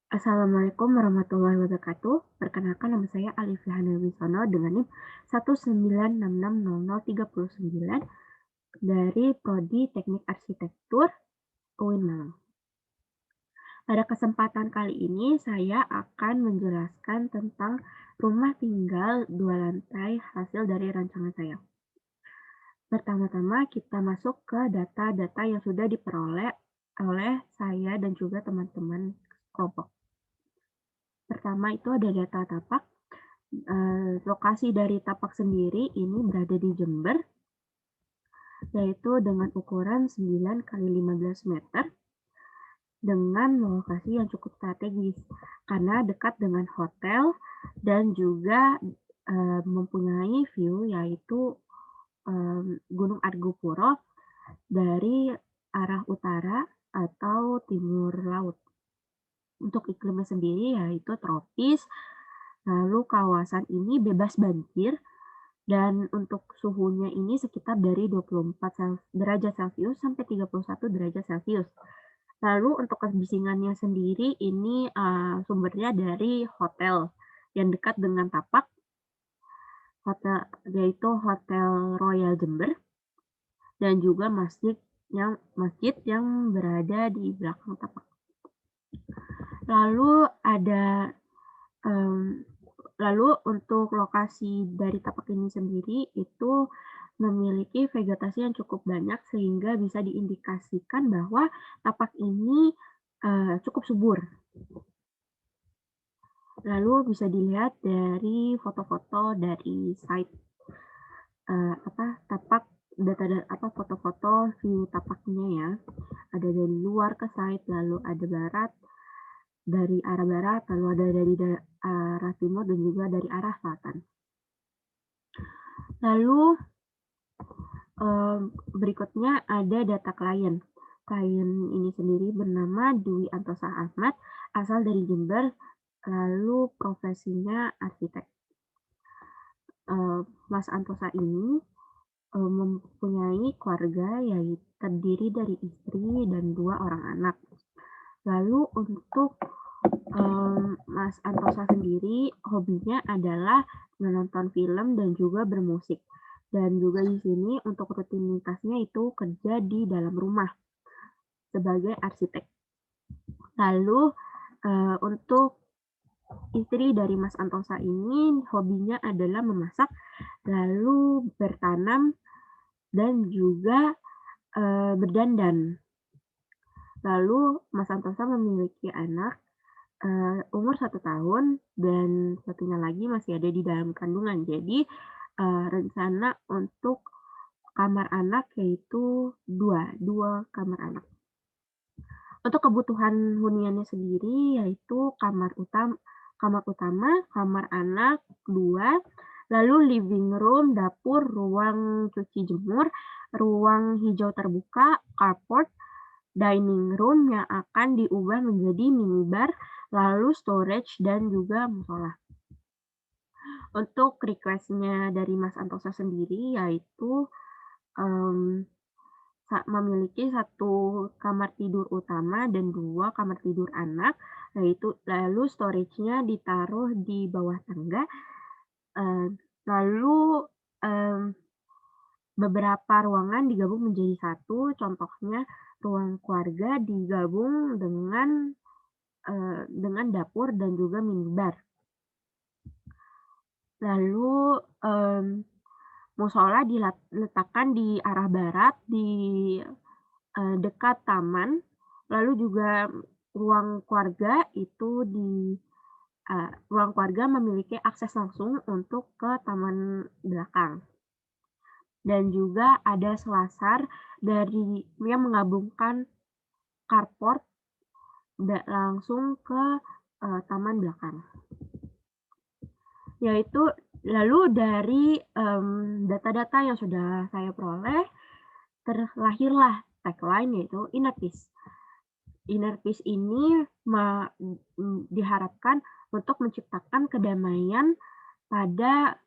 Assalamualaikum warahmatullahi wabarakatuh. Perkenalkan nama saya Alifia Wisono dengan NIM 196600039 dari Prodi Teknik Arsitektur UIN Malang. Pada kesempatan kali ini saya akan menjelaskan tentang rumah tinggal 2 lantai hasil dari rancangan saya. Pertama-tama kita masuk ke data-data yang sudah diperoleh oleh saya dan juga teman-teman kelompok. Pertama itu ada data tapak. Lokasi dari tapak sendiri ini berada di Jember, yaitu dengan ukuran 9 kali 15 meter dengan lokasi yang cukup strategis karena dekat dengan hotel dan juga mempunyai view yaitu Gunung Argopuro dari arah utara atau timur laut. Untuk iklimnya sendiri yaitu tropis, lalu kawasan ini bebas banjir. Dan untuk suhunya ini sekitar dari 24 derajat Celcius sampai 31 derajat Celcius. Lalu untuk kebisingannya sendiri ini sumbernya dari hotel yang dekat dengan tapak, hotel yaitu Hotel Royal Jember dan juga masjid yang berada di belakang tapak. Lalu ada Lalu untuk lokasi dari tapak ini sendiri itu memiliki vegetasi yang cukup banyak sehingga bisa diindikasikan bahwa tapak ini cukup subur. Lalu bisa dilihat dari foto-foto dari site tapak foto-foto view tapaknya ya. Ada dari luar ke site, lalu ada dari arah barat, lalu ada dari arah timur dan juga dari arah selatan. Lalu berikutnya ada data klien. Klien ini sendiri bernama Dwi Antosa Ahmad, asal dari Jember, lalu profesinya arsitek. Mas Antosa ini mempunyai keluarga yaitu terdiri dari istri dan 2 orang anak. Lalu untuk Mas Antosa sendiri hobinya adalah menonton film dan juga bermusik. Dan juga di sini untuk rutinitasnya itu kerja di dalam rumah sebagai arsitek. Lalu untuk istri dari Mas Antosa ini hobinya adalah memasak, lalu bertanam dan juga berdandan. Lalu Mas Antosa memiliki anak umur 1 tahun dan satunya lagi masih ada di dalam kandungan. Jadi rencana untuk kamar anak yaitu dua kamar anak. Untuk kebutuhan huniannya sendiri yaitu kamar utama, kamar anak 2, lalu living room, dapur, ruang cuci jemur, ruang hijau terbuka, carport, dining room yang akan diubah menjadi minibar, lalu storage dan juga musola. Untuk request-nya dari Mas Antosa sendiri yaitu memiliki 1 kamar tidur utama dan 2 kamar tidur anak, lalu storage-nya ditaruh di bawah tangga, lalu beberapa ruangan digabung menjadi 1, contohnya ruang keluarga digabung dengan dapur dan juga minibar. Lalu musola diletakkan di arah barat di dekat taman, lalu juga ruang keluarga ruang keluarga memiliki akses langsung untuk ke taman belakang. Dan juga ada selasar yang menggabungkan carport langsung ke taman belakang. Lalu dari data-data yang sudah saya peroleh, terlahirlah tagline yaitu Inner Peace. Inner Peace ini diharapkan untuk menciptakan kedamaian pada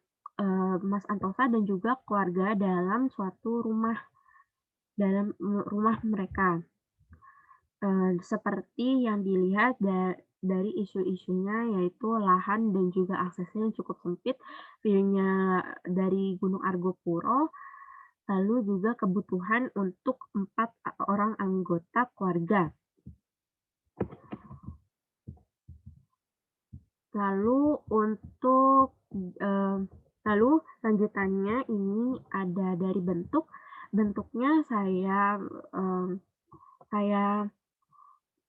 Mas Antosa dan juga keluarga dalam rumah mereka. Seperti yang dilihat dari isu-isunya yaitu lahan dan juga aksesnya yang cukup sempit, view-nya dari Gunung Argopuro, lalu juga kebutuhan untuk 4 orang anggota keluarga. Lalu untuk, lalu lanjutannya ini ada dari bentuk. Bentuknya saya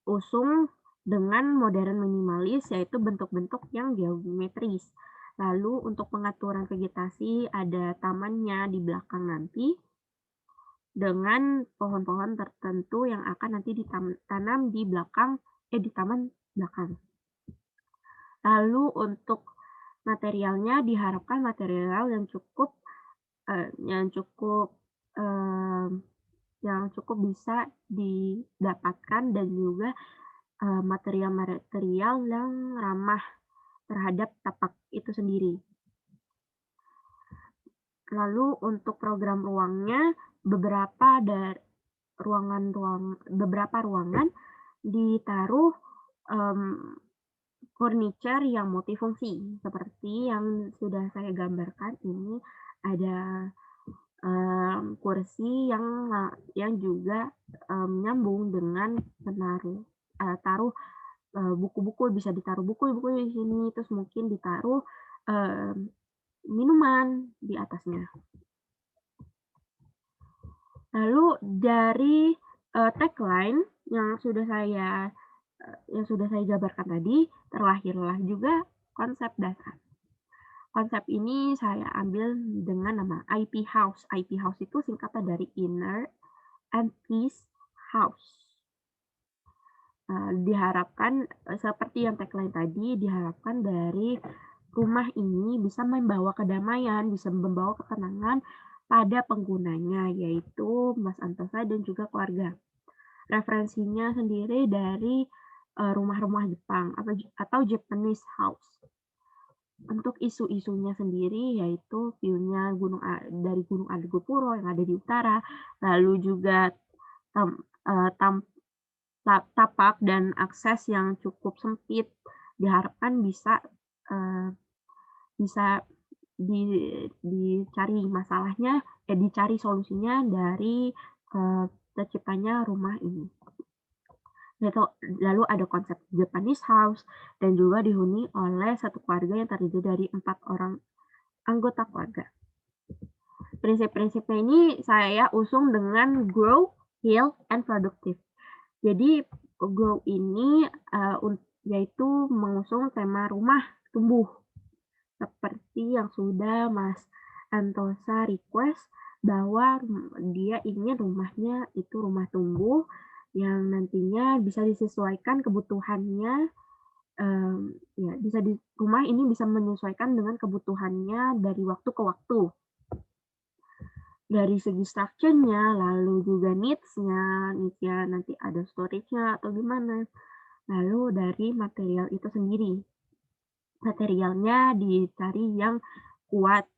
usung dengan modern minimalis, yaitu bentuk-bentuk yang geometris. Lalu untuk pengaturan vegetasi ada tamannya di belakang nanti, dengan pohon-pohon tertentu yang akan nanti ditanam di taman belakang. Lalu untuk materialnya diharapkan material yang cukup, yang cukup bisa didapatkan dan juga, material-material yang ramah terhadap tapak itu sendiri. Lalu untuk program ruangnya, beberapa ruangan ditaruh, furniture yang multifungsi, seperti yang sudah saya gambarkan ini. Ada, kursi yang juga, nyambung dengan taruh, buku-buku, bisa ditaruh buku-buku di sini, terus mungkin ditaruh, minuman di atasnya. Lalu dari, tagline yang sudah saya jabarkan tadi, terlahirlah juga konsep dasar. Konsep ini saya ambil dengan nama IP House. IP House itu singkatan dari Inner and Peace House. Diharapkan, seperti yang tagline tadi, diharapkan dari rumah ini bisa membawa kedamaian, bisa membawa ketenangan pada penggunanya, yaitu Mas Antosa dan juga keluarga. Referensinya sendiri dari, rumah-rumah Jepang atau Japanese house. Untuk isu-isunya sendiri yaitu view-nya dari Gunung Argopuro yang ada di utara, lalu juga tapak dan akses yang cukup sempit, diharapkan bisa dicari solusinya dari, terciptanya rumah ini. Lalu ada konsep Japanese house dan juga dihuni oleh satu keluarga yang terdiri dari 4 orang anggota keluarga. Prinsip-prinsipnya ini saya usung dengan grow, heal, and productive. Jadi grow ini, yaitu mengusung tema rumah tumbuh. Seperti yang sudah Mas Antosa request bahwa dia ingin rumahnya itu rumah tumbuh yang nantinya bisa disesuaikan kebutuhannya, rumah ini bisa menyesuaikan dengan kebutuhannya dari waktu ke waktu. Dari segi structure-nya, lalu juga needs-nya nanti ada storage-nya atau gimana. Lalu dari material itu sendiri. Materialnya dicari yang kuat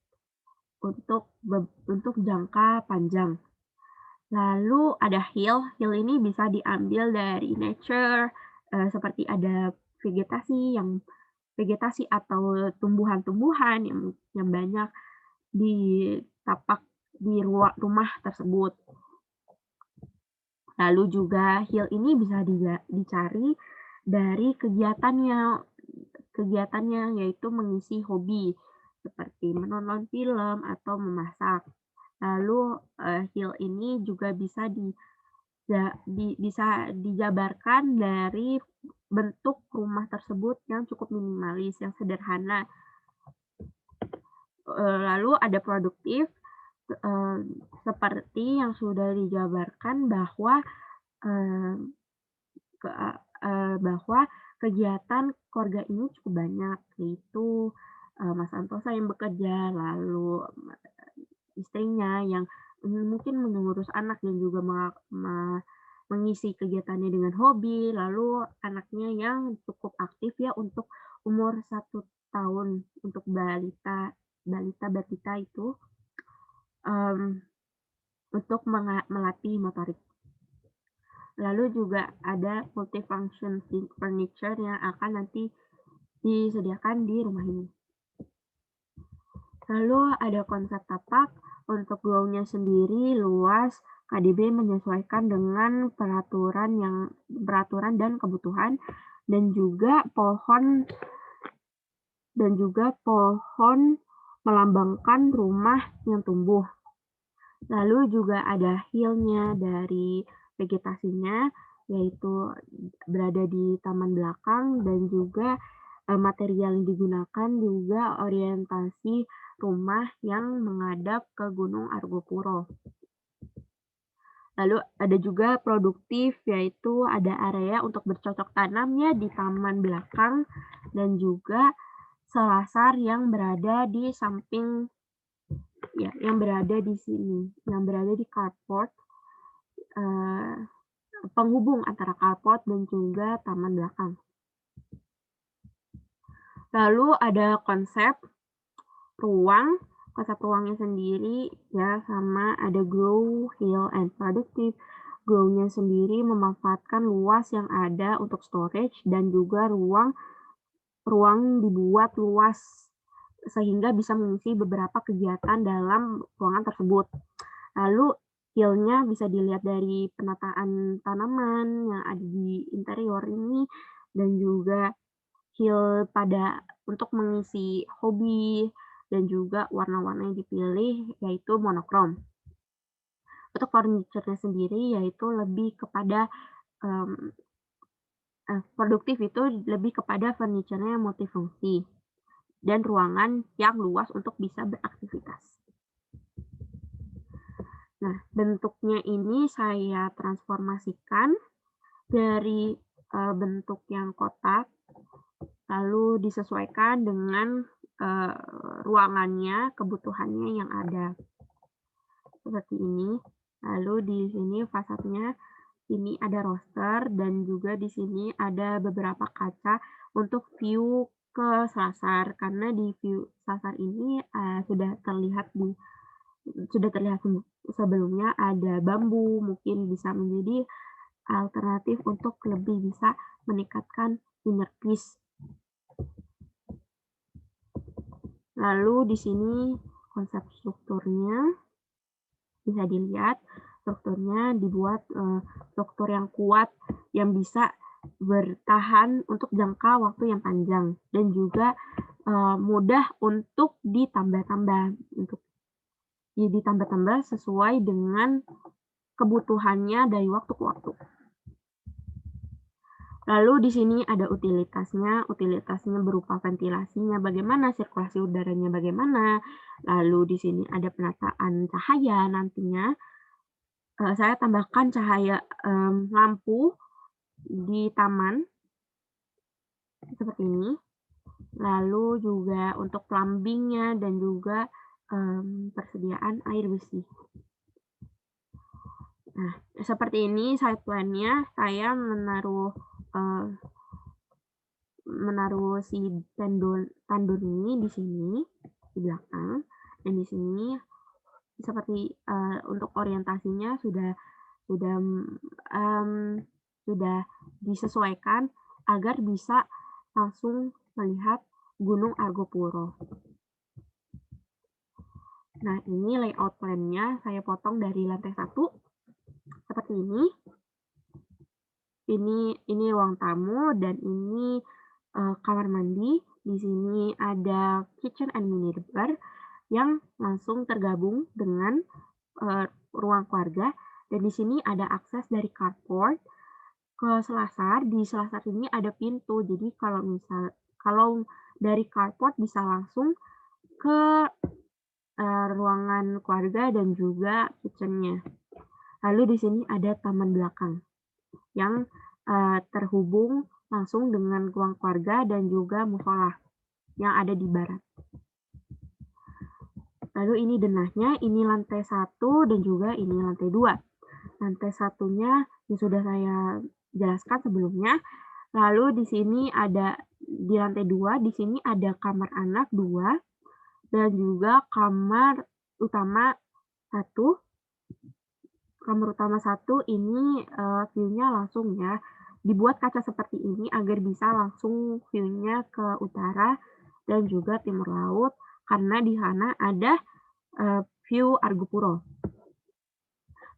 untuk jangka panjang. Lalu ada heal ini bisa diambil dari nature, seperti ada vegetasi atau tumbuhan-tumbuhan yang banyak di rumah tersebut. Lalu juga heal ini bisa dicari dari kegiatannya yaitu mengisi hobi seperti menonton film atau memasak. Lalu heal ini juga bisa dijabarkan dari bentuk rumah tersebut yang cukup minimalis, yang sederhana. Lalu ada produktif, seperti yang sudah dijabarkan bahwa kegiatan keluarga ini cukup banyak, yaitu Mas Antosa yang bekerja, lalu istrinya yang mungkin mengurus anak dan juga mengisi kegiatannya dengan hobi, lalu anaknya yang cukup aktif ya untuk umur 1 tahun, untuk balita itu, untuk melatih motorik. Lalu juga ada multifunction furniture yang akan nanti disediakan di rumah ini. Lalu ada konsep tapak. Untuk groundnya sendiri luas, KDB menyesuaikan dengan peraturan dan kebutuhan, dan juga pohon melambangkan rumah yang tumbuh. Lalu juga ada hill-nya dari vegetasinya, yaitu berada di taman belakang, dan juga material yang digunakan juga orientasi rumah yang menghadap ke Gunung Argopuro. Lalu ada juga produktif, yaitu ada area untuk bercocok tanamnya di taman belakang, dan juga selasar yang berada di samping, ya, yang berada di sini, yang berada di carport, penghubung antara carport dan juga taman belakang. Lalu ada konsep ruangnya sendiri ya sama ada grow, heal, and productive. Grow-nya sendiri memanfaatkan luas yang ada untuk storage, dan juga ruang dibuat luas sehingga bisa mengisi beberapa kegiatan dalam ruangan tersebut. Lalu heal-nya bisa dilihat dari penataan tanaman yang ada di interior ini, dan juga heal untuk mengisi hobi, dan juga warna-warna yang dipilih yaitu monokrom. Untuk furniture-nya sendiri yaitu lebih kepada produktif, itu lebih kepada furniture-nya yang multifungsi dan ruangan yang luas untuk bisa beraktivitas. Nah, bentuknya ini saya transformasikan dari bentuk yang kotak, lalu disesuaikan dengan ruangannya, kebutuhannya yang ada. Seperti ini. Lalu di sini fasadnya, ini ada roster, dan juga di sini ada beberapa kaca untuk view ke selasar, karena di view selasar ini sudah terlihat sebelumnya ada bambu, mungkin bisa menjadi alternatif untuk lebih bisa meningkatkan inner peace. Lalu di sini konsep strukturnya bisa dilihat, strukturnya dibuat struktur yang kuat yang bisa bertahan untuk jangka waktu yang panjang, dan juga mudah untuk ditambah sesuai dengan kebutuhannya dari waktu ke waktu. Lalu di sini ada utilitasnya berupa ventilasinya bagaimana, sirkulasi udaranya bagaimana. Lalu di sini ada penataan cahaya nantinya. Saya tambahkan cahaya lampu di taman seperti ini. Lalu juga untuk plumbing-nya dan juga persediaan air bersih. Nah, seperti ini side plan-nya. Saya menaruh si tandur ini di sini di belakang, dan di sini seperti untuk orientasinya sudah disesuaikan agar bisa langsung melihat Gunung Argopuro. Nah, ini layout plan-nya saya potong dari lantai 1 seperti ini. Ini ruang tamu, dan ini kamar mandi. Di sini ada kitchen and minibar yang langsung tergabung dengan ruang keluarga, dan di sini ada akses dari carport ke selasar. Di selasar ini ada pintu, jadi kalau dari carport bisa langsung ke ruangan keluarga dan juga kitchen-nya. Lalu di sini ada taman belakang yang terhubung langsung dengan ruang keluarga dan juga musola yang ada di barat. Lalu ini denahnya, ini lantai 1 dan juga ini lantai 2. Lantai satunya yang sudah saya jelaskan sebelumnya. Lalu di sini di lantai 2, di sini ada kamar anak 2 dan juga kamar utama 1. kamar utama 1 ini, view-nya langsung ya. Dibuat kaca seperti ini agar bisa langsung view-nya ke utara dan juga timur laut, karena di sana ada, view Argopuro.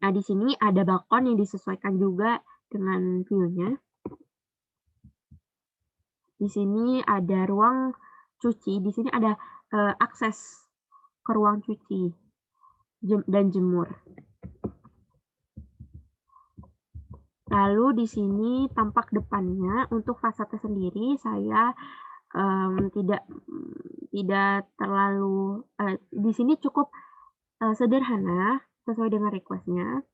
Nah, di sini ada balkon yang disesuaikan juga dengan view-nya. Di sini ada ruang cuci, di sini ada, akses ke ruang cuci dan jemur. Lalu di sini tampak depannya. Untuk fasade sendiri saya, tidak terlalu, di sini cukup, sederhana sesuai dengan request-nya,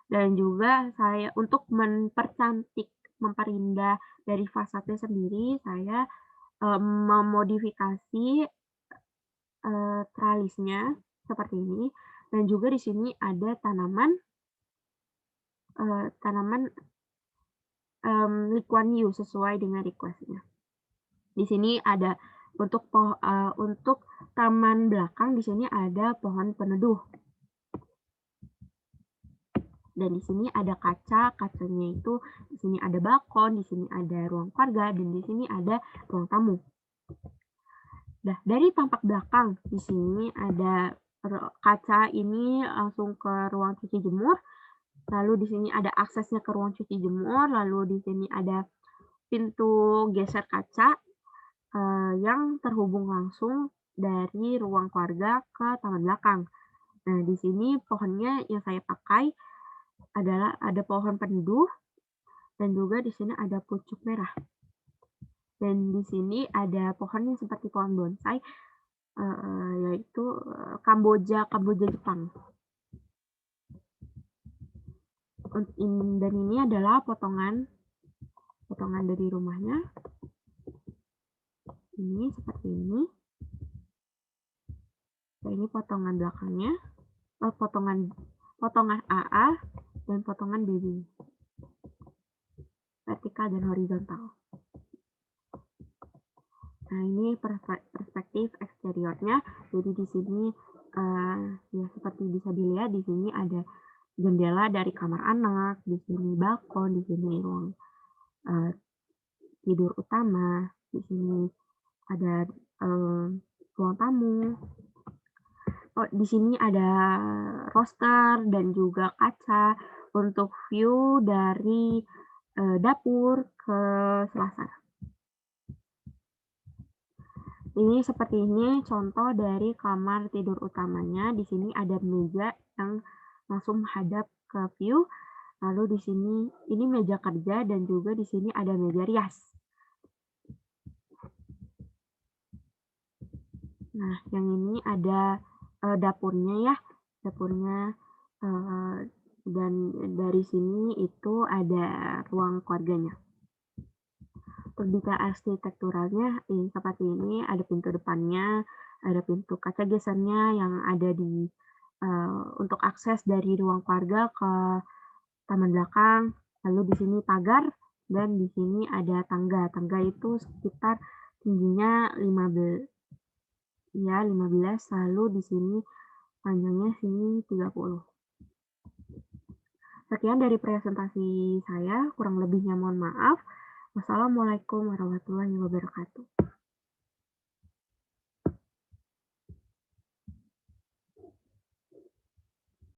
dan juga saya untuk mempercantik, memperindah dari fasade sendiri, saya, memodifikasi, tralisnya seperti ini, dan juga di sini ada tanaman, tanaman, Lee Kuan Yew sesuai dengan request-nya. Di sini ada untuk taman belakang, di sini ada pohon peneduh. Dan di sini ada kaca, kacanya itu di sini ada balkon, di sini ada ruang keluarga, dan di sini ada ruang tamu. Nah, dari tampak belakang di sini ada kaca ini langsung ke ruang cuci jemur, lalu di sini ada aksesnya ke ruang cuci jemur, lalu di sini ada pintu geser kaca, yang terhubung langsung dari ruang keluarga ke taman belakang. Nah, di sini pohonnya yang saya pakai adalah ada pohon peneduh, dan juga di sini ada pucuk merah. Dan di sini ada pohon yang seperti pohon bonsai, yaitu, Kamboja Jepang. Dan ini adalah potongan dari rumahnya. Ini seperti ini. Nah, ini potongan belakangnya, potongan AA dan potongan BB, vertikal dan horizontal. Nah, ini perspektif eksteriornya. Jadi di sini, ya seperti bisa dilihat di sini ada jendela dari kamar anak, di sini balkon, di sini ruang, tidur utama, di sini ada, ruang tamu. Oh, di sini ada roster dan juga kaca untuk view dari, dapur ke selasar. Ini seperti ini contoh dari kamar tidur utamanya. Di sini ada meja yang langsung menghadap ke view. Lalu di sini ini meja kerja, dan juga di sini ada meja rias. Nah, yang ini ada, dapurnya ya, dapurnya, dan dari sini itu ada ruang keluarganya. Untuk detail arsitekturalnya seperti ini, ada pintu depannya, ada pintu kaca gesernya yang ada di, untuk akses dari ruang keluarga ke taman belakang. Lalu di sini pagar, dan di sini ada tangga. Tangga itu sekitar tingginya 15, lalu di sini panjangnya sini 30. Sekian dari presentasi saya, kurang lebihnya mohon maaf. Wassalamualaikum warahmatullahi wabarakatuh.